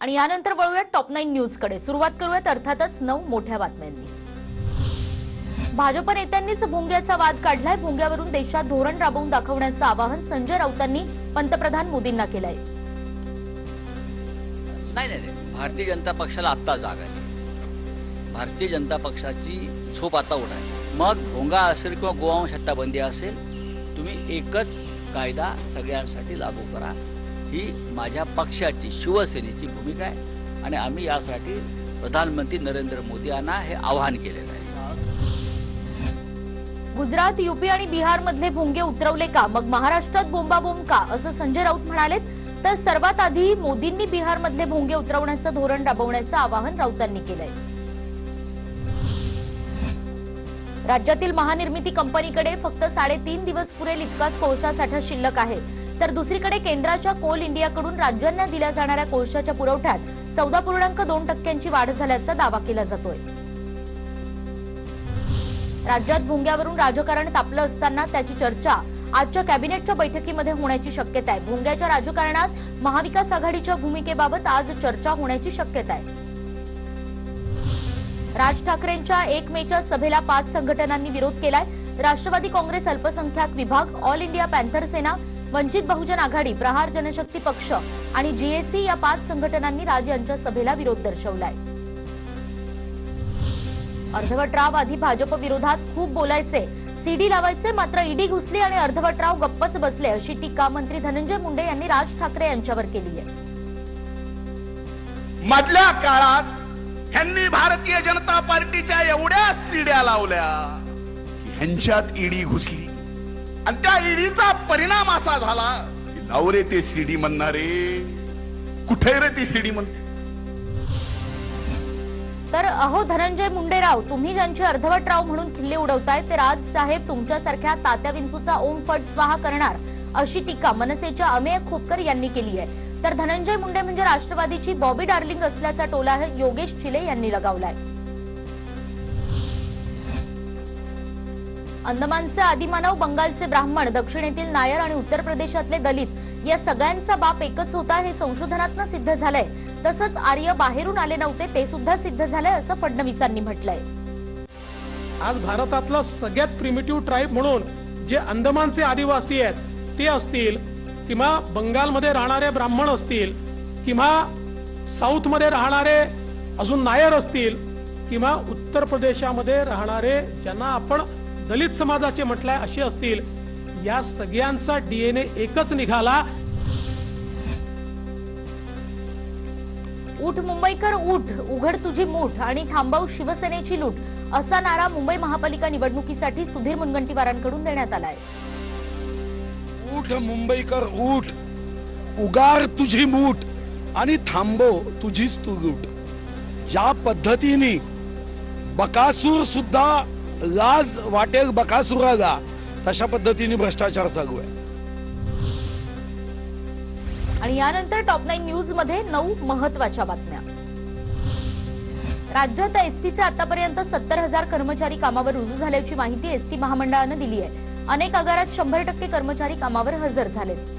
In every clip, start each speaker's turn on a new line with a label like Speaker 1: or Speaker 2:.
Speaker 1: आणि यानंतर वळूयात टॉप 9 न्यूज कडे। सुरुवात करूयात अर्थातच 9 मोठ्या बातम्यांनी। भाजप नेत्यांनीच भोंग्याचा वाद काढलाय। भोंग्यावरून देशात धोरण राबवून दाखवण्याचं आवाहन संजय राऊतांनी पंतप्रधान मोदींना केलंय।
Speaker 2: नाही, भारतीय जनता पक्षाला आता जागा आहे। भारतीय जनता पक्षाची झोप आता उडाली। मग भोंगा असेल किंवा गोवंश हत्याबंदी असेल, तुम्ही एकच कायदा सगळ्यांसाठी लागू करा, ही माझ्या पक्षाची शिवसेनेची भूमिका आहे आणि आम्ही यासाठी प्रधानमंत्री नरेंद्र मोदी यांना हे आवाहन केलेलं आहे।
Speaker 1: गुजरात, यूपी आणि बिहार मधले भोंगे उतरवले का, मग महाराष्ट्रात बोंबाबोंब का, असं संजय राऊत म्हणाले। तर सर्वात आधी मोदींनी बिहार मधले भोंगे उतरवण्याचं धोरण राबवण्याचं आवाहन राऊतांनी केलंय। राज्यातील महानिर्मिती कंपनीकडे फक्त 3.5 दिवस पुरेल इतकाच कोळसा साठा शिल्लक आहे। तर दुसरीकडे केंद्राच्या कोल इंडियाकडून राज्यांना दिल्या जाणाऱ्या कोळशाच्या पुरवठ्यात 14.2% वाढ झाल्याचा दावा केला जातोय। राज्यात भोंग्यावरून राजकारण तापलं असताना त्याची चर्चा आजच्या कॅबिनेटच्या बैठकीमध्ये होण्याची शक्यता आहे। भोंग्याच्या राजकारणात महाविकास आघाडीच्या भूमिकेबाबत आज चर्चा होण्याची शक्यता आहे। राज ठाकरेंच्या 1 मेच्या सभेला 5 संघटनांनी विरोध केलाय। राष्ट्रवादी काँग्रेस अल्पसंख्याक विभाग, ऑल इंडिया पॅन्थर सेना, वंचित बहुजन आघाडी, प्रहार जनशक्ती पक्ष आणि जीएसी या 5 संघटनांनी राज यांच्या सभेला विरोध दर्शवलाय। अर्धवट राव आधी भाजप विरोधात खूप बोलायचे, सीडी लावायचे, मात्र ईडी घुसली आणि अर्धवट राव गप्पच बसले, अशी टीका मंत्री धनंजय मुंडे यांनी राज ठाकरे यांच्यावर केली आहे।
Speaker 3: मधल्या काळात ह्यांनी भारतीय जनता पार्टीच्या एवढ्या सीड्या लावल्या की ह्यांच्यात ईडी घुसली आणि त्या ईडीचा परिणाम असा झाला की लावरे ते सीडी म्हणणारे, कुठे रे ती सीडी म्हणते।
Speaker 1: तर अहो धनंजय मुंडेराव, तुम्ही ज्यांचे अर्धवट राव म्हणून खिल्ले उडवताय ते राज साहेब तुमच्यासारख्या तात्या विंचूचा ओम फट स्वाहा करणार, अशी टीका मनसेच्या अमेय खोपकर यांनी केली आहे। तर धनंजय मुंडे म्हणजे राष्ट्रवादीची बॉबी डार्लिंग असल्याचा टोला योगेश चिले यांनी लगावलाय। अंदमानचे आदिमानव, बंगालचे ब्राह्मण, दक्षिणेतील नायर आणि उत्तर प्रदेशातले दलित या सगळ्यांचा बाप एकच होता, हे संशोधनातून सिद्ध झालंय। तसंच आर्य बाहेरून आले नव्हते, ते सुद्धा सिद्ध झालंय, असं फडणवीसांनी म्हटलंय।
Speaker 4: आज भारतातलं सगळ्यात प्रिमिटिव्ह ट्राइब म्हणून जे अंदमानचे आदिवासी आहेत ते असतील, किंवा बंगालमध्ये राहणारे ब्राह्मण असतील, किंवा साऊथ मध्ये राहणारे अजून नायर असतील, किंवा उत्तर प्रदेशामध्ये राहणारे ज्यांना आपण दलित समाजाचे म्हटलंय असे असतील, या सगळ्यांचा डीएनए एकच निघाला।
Speaker 1: उठ मुंबईकर उठ, उघड तुझी मूठ आणि थांबव शिवसेनेची लूट, असा नारा मुंबई महापालिका निवडणुकीसाठी सुधीर मुनगंटीवारांकडून देण्यात आलाय।
Speaker 5: उठ मुंबईकर उठ, उगार तुझी मूठ आणि थांबव तुझीच तू लूट। ज्या पद्धतीने बकासूर सुद्धा लाज वाटेल बकासुराला, तशा पद्धतीने भ्रष्टाचार चालू आहे।
Speaker 1: आणि यानंतर टॉप 9 न्यूज मध्ये 9 महत्त्वाच्या बातम्या। राज्यात एसटीचे आतापर्यंत 70,000 कर्मचारी कामावर रुजू झाल्याची माहिती एसटी महामंडळानं दिली आहे। अनेक आगारात 100% कर्मचारी कामावर हजर झालेत।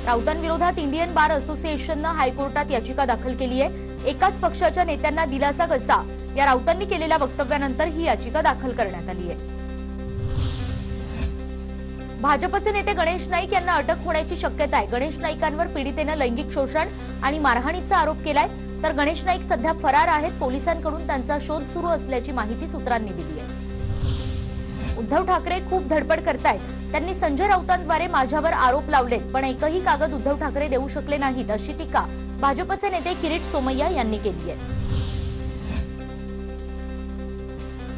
Speaker 1: राऊतांविरोधात इंडियन बार असोसिएशननं हायकोर्टात याचिका दाखल केली आहे। एकाच पक्षाच्या नेत्यांना दिलासा कसा, या राऊतांनी केलेल्या वक्तव्यानंतर ही याचिका दाखल करण्यात आली आहे। भाजपचे नेते गणेश नाईक यांना अटक होण्याची शक्यता आहे। गणेश नाईकांवर पीडितेनं लैंगिक शोषण आणि मारहाणीचा आरोप केलाय। तर गणेश नाईक सध्या फरार आहेत। पोलिसांकडून त्यांचा शोध सुरू असल्याची माहिती सूत्रांनी दिली आहे। उद्धव ठाकरे खूप धडपड करतायत, त्यांनी संजय राऊतांद्वारे माझ्यावर आरोप लावलेत, पण एकही कागद उद्धव ठाकरे देऊ शकले नाहीत, अशी टीका भाजपचे नेते किरीट सोमय्या यांनी केली आहे।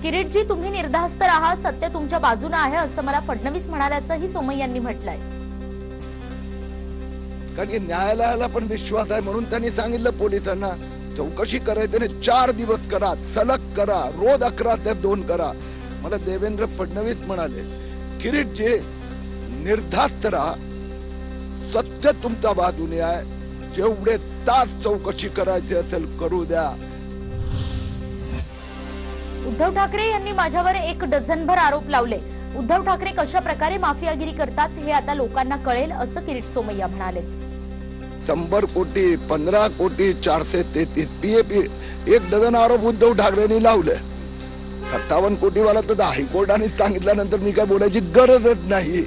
Speaker 1: किरीटजी, तुम्ही निर्धास्त राहा, सत्य तुमच्या बाजूने आहे, असं मला फडणवीस म्हणाल्याचंही सोमय्यांनी म्हटलंय।
Speaker 5: कारण की न्यायालयाला पण विश्वास आहे, म्हणून त्यांनी सांगितलं पोलिसांना चौकशी करायचं, 4 दिवस करा, सलग करा, रोज 11 ते 2 करा। मला देवेंद्र फडणवीस म्हणाले, किरीटजी निर्धास्त राहा, सत्य तुमच्या बाजूने आहे, जेवढे तास चौकशी करायची असेल करू द्या।
Speaker 1: उद्धव ठाकरे यांनी माझ्यावर 1 डझनभर आरोप लावले। उद्धव ठाकरे कशा प्रकारे माफियागिरी करतात हे आता लोकांना कळेल, असं किरीट सोमय्या म्हणाले।
Speaker 5: 100 कोटी 15 कोटी 433 पीएपी 1 डझन आरोप उद्धव ठाकरेंनी लावले. 57 कोटीवाला तर हायकोर्टाने सांगितल्यानंतर मी काय बोलायची गरजच नाही.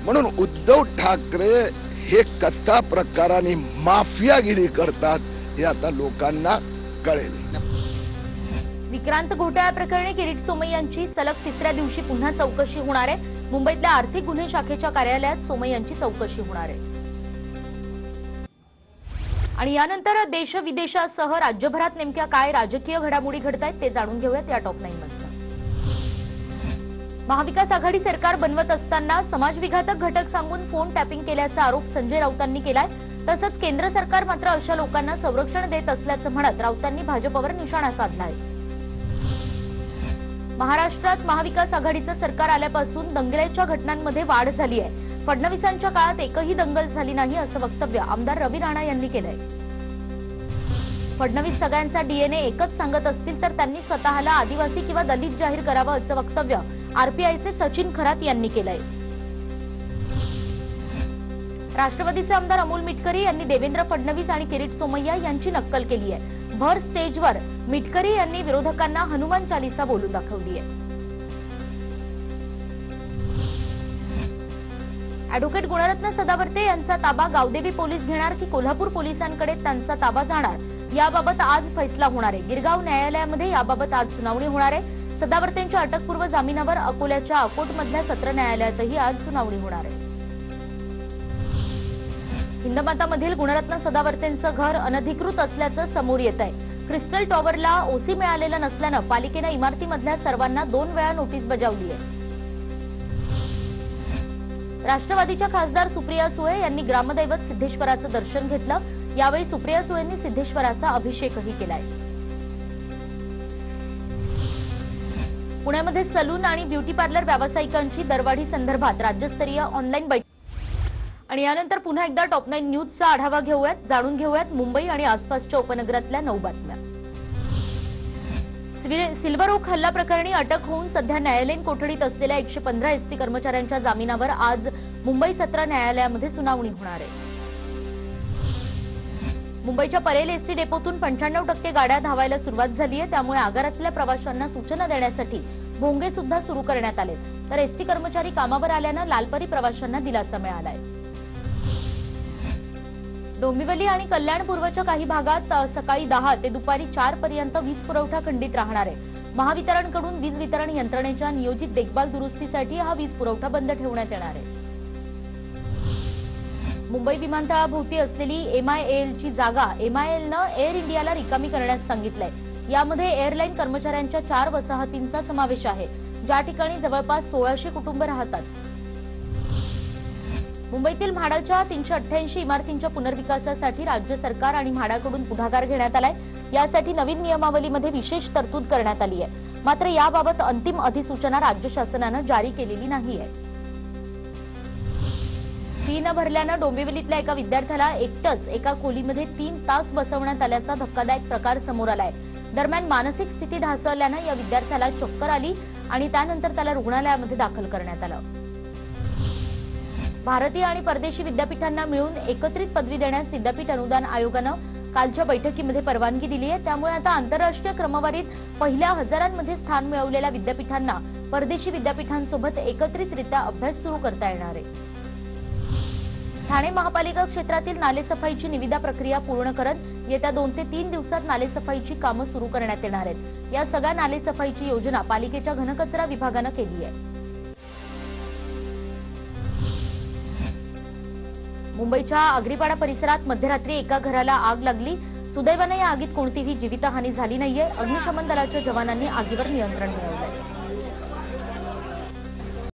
Speaker 5: म्हणून उद्धव ठाकरे हे कथा प्रकाराने माफियागिरी करतात हे आता लोकांना कळेल.
Speaker 1: विक्रांत घोटाळा प्रकरणी किरीट सोमय्यांची सलग तिसऱ्या दिवशी पुन्हा चौकशी होणार आहे. मुंबईतल्या आर्थिक गुन्हे शाखेच्या कार्यालयात सोमय्यांची चौकशी होणार आहे. आणि यानंतर देश विदेशासह राज्यभरात नेमक्या काय राजकीय घडामोडी घडतायत ते जाणून घेऊयात या टॉप 9 मध्ये. महाविकास आघाडी सरकार बनवत असताना समाजविघातक घटक सांगून फोन टॅपिंग केल्याचा आरोप संजय राऊतांनी केलाय. तसंच केंद्र सरकार मात्र अशा लोकांना संरक्षण देत असल्याचं म्हणत राऊतांनी भाजपवर निशाणा साधलाय. महाराष्ट्रात महाविकास आघाडीचं सरकार आल्यापासून दंगलीच्या घटनांमध्ये वाढ झाली आहे. फडणवीसांच्या काळात एकही दंगल झाली नाही असं वक्तव्य आमदार रवी राणा यांनी केलंय. फडणवीस सगळ्यांचा डीएनए एकच सांगत असतील तर त्यांनी स्वतःला आदिवासी किंवा दलित जाहीर करावं असं वक्तव्य आरपीआयचे सचिन खरात यांनी केलंय. राष्ट्रवादीचे आमदार अमोल मिटकरी यांनी देवेंद्र फडणवीस आणि किरीट सोमय्या यांची नक्कल केली आहे. भर स्टेजवर मिटकरी यांनी विरोधकांना हनुमान चालीसा बोलून दाखवली आहे. ॲडव्होकेट गुणरत्न सदावर्ते यांचा ताबा गावदेवी पोलीस घेणार की कोल्हापूर पोलिसांकडे त्यांचा ताबा जाणार याबाबत आज फैसला होणार आहे. गिरगाव न्यायालयामध्ये याबाबत आज सुनावणी होणार आहे. सदावर्तेंच्या अटकपूर्व जामिनावर अकोल्याच्या अकोटमधल्या सत्र न्यायालयातही आज सुनावणी होणार आहे. हिंदमातामधील गुणरत्न सदावर्तेंचं घर अनधिकृत असल्याचं समोर येत आहे. क्रिस्टल टॉवरला ओसी मिळालेलं नसल्यानं पालिकेनं इमारतीमधल्या सर्वांना 2 वेळा नोटीस बजावली आहे. राष्ट्रवादीच्या खासदार सुप्रिया सुळे यांनी ग्रामदैवत सिद्धेश्वराचं दर्शन घेतलं. यावेळी सुप्रिया सुळेंनी सिद्धेश्वराचा अभिषेकही केलाय. पुण्यामध्ये सलून आणि ब्युटी पार्लर व्यावसायिकांची दरवाढी संदर्भात राज्यस्तरीय ऑनलाईन बैठक. आणि यानंतर पुन्हा एकदा टॉप 9 न्यूजचा आढावा घेऊयात. जाणून घेऊयात मुंबई आणि आसपासच्या उपनगरातल्या 9 बातम्या. सिल्वर ओक हल्ला प्रकरणी अटक होऊन सध्या न्यायालयीन कोठडीत असलेल्या 115 एसटी कर्मचाऱ्यांच्या जामिनावर आज मुंबई सत्र न्यायालयामध्ये सुनावणी होणार आहे. मुंबईच्या परेल एसटी डेपोतून 95% गाड्या धावायला सुरुवात झाली आहे. त्यामुळे आगारातल्या प्रवाशांना सूचना देण्यासाठी भोंगे सुद्धा सुरू करण्यात आले. तर एसटी कर्मचारी कामावर आल्यानं लालपरी प्रवाशांना दिलासा मिळालाय. डोंबिवली आणि कल्याण पूर्वच्या काही भागात सकाळी 10 ते दुपारी 4 पर्यंत वीज पुरवठा खंडित राहणार आहे. महावितरणकडून वीज वितरण यंत्रणेच्या नियोजित देखभाल दुरुस्तीसाठी हा वीज पुरवठा बंद ठेवण्यात येणार आहे. मुंबई विमानतळाभोवती असलेली MIALची जागा MIALनं एअर इंडियाला रिकामी करण्यास सांगितलंय. यामध्ये एअरलाईन कर्मचाऱ्यांच्या 4 वसाहतींचा समावेश आहे, ज्या ठिकाणी जवळपास 1600 कुटुंब राहतात. मुंबईतील म्हाडाच्या 388 इमारतींच्या पुनर्विकासासाठी राज्य सरकार आणि म्हाडाकडून पुढाकार घेण्यात आलाय. यासाठी नवीन नियमावलीमध्ये विशेष तरतूद करण्यात आली आहे. मात्र याबाबत अंतिम अधिसूचना राज्य शासनानं जारी केलेली नाहीये. फी न भरल्यानं डोंबिवलीतल्या एका विद्यार्थ्याला एकटंच एका खोलीमध्ये 3 तास बसवण्यात आल्याचा धक्कादायक प्रकार समोर आलाय. दरम्यान मानसिक स्थिती ढासळल्यानं या विद्यार्थ्याला चक्कर आली आणि त्यानंतर त्याला रुग्णालयामध्ये दाखल करण्यात आलं. भारतीय आणि परदेशी विद्यापीठांना मिळून एकत्रित पदवी देण्यास विद्यापीठ अनुदान आयोगानं कालच्या बैठकीमध्ये परवानगी दिली आहे. त्यामुळे आता आंतरराष्ट्रीय क्रमवारीत पहिल्या हजारांमध्ये स्थान मिळवलेल्या विद्यापीठांना परदेशी विद्यापीठांसोबत एकत्रितरित्या अभ्यास सुरू करता येणार आहे. ठाणे महापालिका क्षेत्रातील नालेसफाईची निविदा प्रक्रिया पूर्ण करत येत्या 2 ते 3 दिवसात नालेसफाईची कामं सुरू करण्यात येणार आहेत. या सगळ्या नालेसफाईची योजना पालिकेच्या घनकचरा विभागानं केली आहे. मुंबईच्या आग्रीपाडा परिसरात मध्यरात्री एका घराला आग लागली. सुदैवाने या आगीत कोणतीही जीवितहानी झाली नाहीये. अग्निशमन दलाच्या जवानांनी आगीवर नियंत्रण मिळवलंय.